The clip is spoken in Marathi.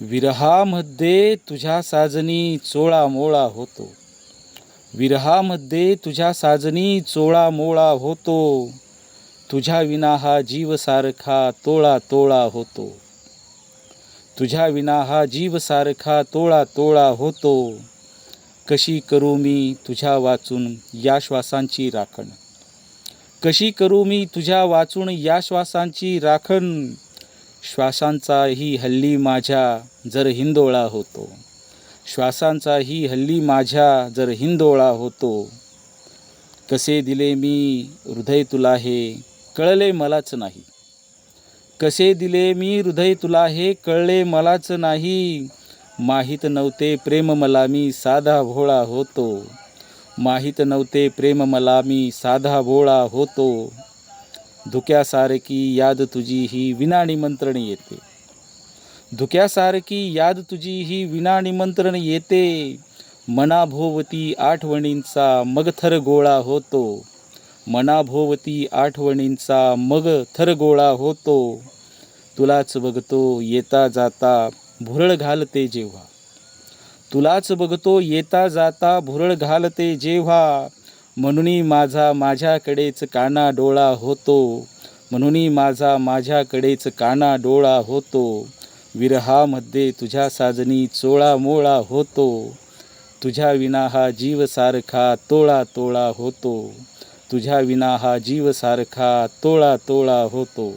विरहामध्ये तुझ्या साजनी चोळा मोळा होतो. विरहामध्ये तुझ्या साजनी चोळा मोळा होतो. तुझ्या विना हा जीव सारखा तोळा तोळा होतो. तुझ्या विना हा जीव सारखा तोळा तोळा होतो. कशी करू मी तुझ्या वाचून या श्वासांची राखण. कशी करू मी तुझ्या वाचून या श्वासांची राखण. श्वासांचाही हल्ली माझ्या जर हिंदोळा होतो. श्वासांचाही हल्ली माझ्या जर हिंदोळा होतो. कसे दिले मी हृदय तुला हे कळले मलाच नाही. कसे दिले मी हृदय तुला हे कळले मलाच नाही. माहीत नव्हते प्रेम मला मी साधा भोळा होतो. माहीत नव्हते प्रेम मला मी साधा भोळा होतो. धुक्यासारखी याद तुझी ही विना निमंत्रण येते. धुक्यासारखी याद तुझी ही विना निमंत्रण येते. मनाभोवती आठवणींचा मग थर गोळा होतो. मनाभोवती आठवणींचा मग थर गोळा होतो. तुलाच बघतो येता जाता भुरळ घालते जेव्हा. तुलाच बघतो येता जाता भुरळ घालते जेव्हा. म्हणून माझा माझ्याकडेच काना डोळा होतो. म्हणून माझा माझ्याकडेच काना डोळा होतो. विरहामध्ये तुझ्या साजनी चोळा मोळा होतो. तुझ्या विना हा जीव सारखा तोळा तोळा होतो. तुझ्या विना हा जीव सारखा तोळा तोळा होतो.